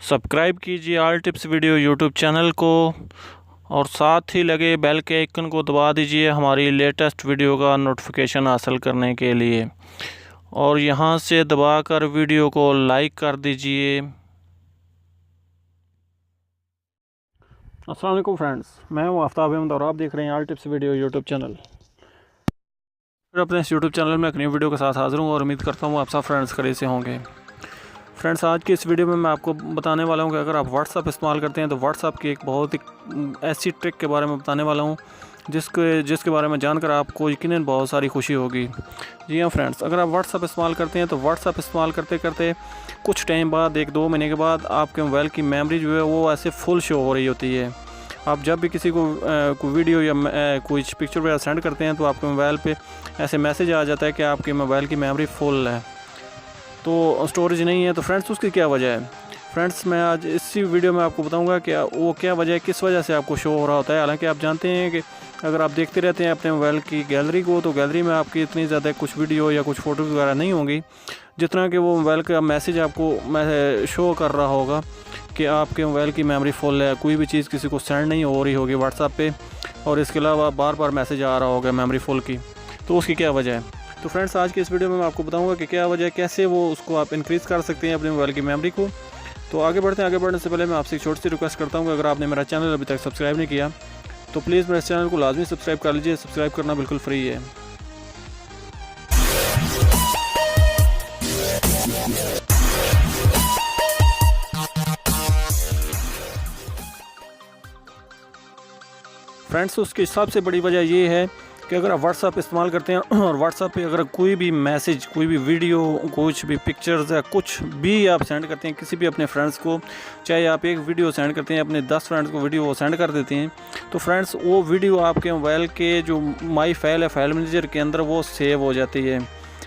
Subscribe कीजिए all tips video YouTube channel को और साथ ही लगे बेल के आइकन को दबा दीजिए हमारी लेटेस्ट वीडियो का नोटिफिकेशन हासिल करने के लिए और यहां से दबाकर वीडियो को लाइक कर दीजिए। अस्सलाम वालेकुम फ्रेंड्स, मैं हूं आफ्ताब अहमद और आप देख रहे हैं all tips video YouTube channel. फिर अपने इस यूट्यूब चैनल में एक नई वीडियो के साथ हाजिर हूँ और उम्मीद करता हूँ आप सब फ्रेंड्स खरे से होंगे। फ्रेंड्स, आज की इस वीडियो में मैं आपको बताने वाला हूँ कि अगर आप व्हाट्सअप इस्तेमाल करते हैं तो व्हाट्सअप की एक बहुत ही ऐसी ट्रिक के बारे में बताने वाला हूँ जिसके बारे में जानकर आपको यकीनन बहुत सारी खुशी होगी। जी हाँ फ्रेंड्स, अगर आप व्हाट्सअप इस्तेमाल करते हैं तो व्हाट्सअप इस्तेमाल करते करते कुछ टाइम बाद 1-2 महीने के बाद आपके मोबाइल की मेमोरी जो है वो ऐसे फुल शो हो रही होती है। आप जब भी किसी को वीडियो या कोई पिक्चर वगैरह सेंड करते हैं तो आपके मोबाइल पे ऐसे मैसेज आ जाता है कि आपके मोबाइल की मेमोरी फुल है, तो स्टोरेज नहीं है। तो फ्रेंड्स, उसकी क्या वजह है? फ्रेंड्स, मैं आज इसी वीडियो में आपको बताऊंगा कि वो क्या वजह है, किस वजह से आपको शो हो रहा होता है। हालांकि आप जानते हैं कि अगर आप देखते रहते हैं अपने मोबाइल की गैलरी को तो गैलरी में आपकी इतनी ज़्यादा कुछ वीडियो या कुछ फ़ोटोज़ वगैरह नहीं होंगी जितना कि वो मोबाइल का मैसेज आपको शो कर रहा होगा कि आपके मोबाइल की मेमोरी फुल है। कोई भी चीज़ किसी को सेंड नहीं हो रही होगी व्हाट्सएप पे और इसके अलावा बार बार मैसेज आ रहा होगा मेमोरी फुल की। तो उसकी क्या वजह है? तो फ्रेंड्स, आज की इस वीडियो में मैं आपको बताऊंगा कि क्या वजह है, कैसे वो उसको आप इंक्रीज़ कर सकते हैं अपने मोबाइल की मेमोरी को। तो आगे बढ़ने से पहले मैं आपसे एक छोटी सी रिक्वेस्ट करता हूँ कि अगर आपने मेरा चैनल अभी तक सब्सक्राइब नहीं किया तो प्लीज़ मेरे चैनल को लाजमी सब्सक्राइब कर लीजिए। सब्सक्राइब करना बिल्कुल फ्री है। फ्रेंड्स, उसकी सबसे बड़ी वजह ये है कि अगर आप व्हाट्सअप इस्तेमाल करते हैं और व्हाट्सअप पे अगर कोई भी मैसेज, कोई भी वीडियो, कुछ भी पिक्चर्स या कुछ भी आप सेंड करते हैं किसी भी अपने फ्रेंड्स को, चाहे आप एक वीडियो सेंड करते हैं अपने 10 फ्रेंड्स को वीडियो वो सेंड कर देते हैं, तो फ्रेंड्स वो वीडियो आपके मोबाइल के जो माई फाइल है, फाइल मैनेजर के अंदर वो सेव हो जाती है।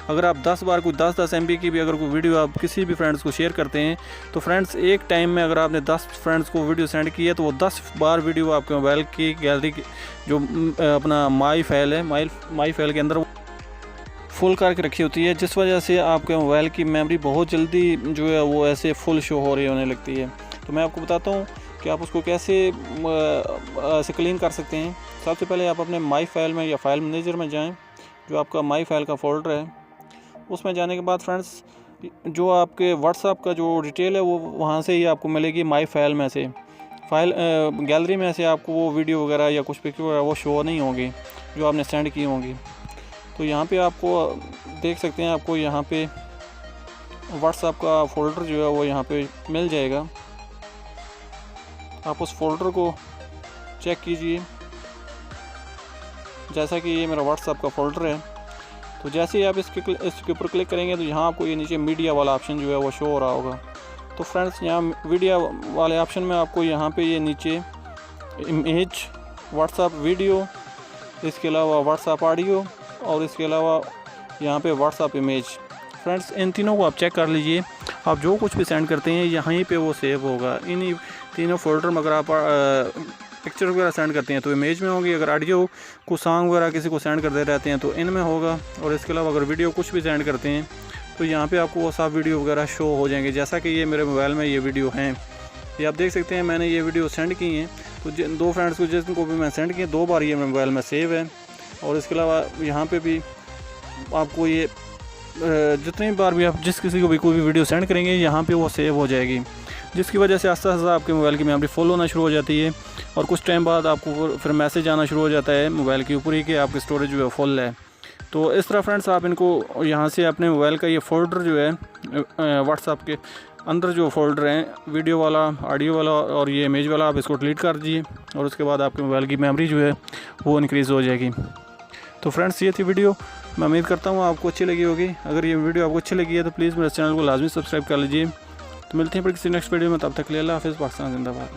अगर आप 10 बार कोई 10-10 MB की भी अगर कोई वीडियो आप किसी भी फ्रेंड्स को शेयर करते हैं तो फ्रेंड्स एक टाइम में अगर आपने 10 फ्रेंड्स को वीडियो सेंड की है तो वो 10 बार वीडियो आपके मोबाइल की गैलरी की जो अपना माई फाइल है, माई फाइल के अंदर फुल करके रखी होती है, जिस वजह से आपके मोबाइल की मेमोरी बहुत जल्दी जो है वो ऐसे फुल शो हो रही होने लगती है। तो मैं आपको बताता हूँ कि आप उसको कैसे ऐसे क्लीन कर सकते हैं। सबसे पहले आप अपने माई फाइल में या फाइल मैनेजर में जाएँ, जो आपका माई फाइल का फोल्डर है उसमें जाने के बाद फ्रेंड्स जो आपके व्हाट्सएप का जो डिटेल है वो वहाँ से ही आपको मिलेगी। माई फाइल में से फाइल गैलरी में से आपको वो वीडियो वगैरह या कुछ पिक्चर वगैरह वो शो नहीं होगी जो आपने सेंड की होंगी। तो यहाँ पे आपको देख सकते हैं, आपको यहाँ पे व्हाट्सएप का फ़ोल्डर जो है वो यहाँ पे मिल जाएगा। आप उस फोल्डर को चेक कीजिए। जैसा कि ये मेरा व्हाट्सएप का फ़ोल्डर है, तो जैसे ही आप इसके ऊपर क्लिक करेंगे तो यहाँ आपको ये नीचे मीडिया वाला ऑप्शन जो है वो शो हो रहा होगा। तो फ्रेंड्स, यहाँ मीडिया वाले ऑप्शन में आपको यहाँ पे ये नीचे इमेज, व्हाट्सएप वीडियो, इसके अलावा व्हाट्सएप ऑडियो और इसके अलावा यहाँ पे व्हाट्सएप इमेज, फ्रेंड्स इन तीनों को आप चेक कर लीजिए। आप जो कुछ भी सेंड करते हैं यहीं पे वो सेव होगा। इन्हीं तीनों फोल्डर में अगर आप पिक्चर वगैरह सेंड करते हैं तो इमेज में होगी, अगर ऑडियो को सॉन्ग वगैरह किसी को सेंड करते रहते हैं तो इनमें होगा, और इसके अलावा अगर वीडियो कुछ भी सेंड करते हैं तो यहाँ पे आपको वो सब वीडियो वगैरह शो हो जाएंगे। जैसा कि ये मेरे मोबाइल में ये वीडियो हैं, ये आप देख सकते हैं मैंने ये वीडियो सेंड की हैं। तो 2 फ्रेंड्स को जिनको भी मैं सेंड किए 2 बार ये मेरे मोबाइल में सेव है। और इसके अलावा यहाँ पर भी आपको ये जितनी बार भी आप जिस किसी को भी कोई भी वीडियो सेंड करेंगे यहाँ पे वो सेव हो जाएगी, जिसकी वजह से आस्ता आस्ता आपके मोबाइल की मेमोरी फुल होना शुरू हो जाती है और कुछ टाइम बाद आपको फिर मैसेज आना शुरू हो जाता है मोबाइल के ऊपर ही कि आपकी स्टोरेज जो है फुल है। तो इस तरह फ्रेंड्स आप इनको यहाँ से अपने मोबाइल का ये फ़ोल्डर जो है व्हाट्सएप के अंदर जो फ़ोल्डर हैं वीडियो वाला, ऑडियो वाला और ये इमेज वाला, आप इसको डिलीट कर दीजिए और उसके बाद आपके मोबाइल की मेमोरी जो है वो इंक्रीज़ हो जाएगी। तो फ्रेंड्स, ये थी वीडियो। मैं उम्मीद करता हूँ आपको अच्छी लगी होगी। अगर ये वीडियो आपको अच्छी लगी है तो प्लीज़ मेरे चैनल को लाजमी सब्सक्राइब कर लीजिए। तो मिलते हैं फिर किसी नेक्स्ट वीडियो में, तब तक के लिए अल्लाह हाफ़िज़। पाकिस्तान जिंदाबाद।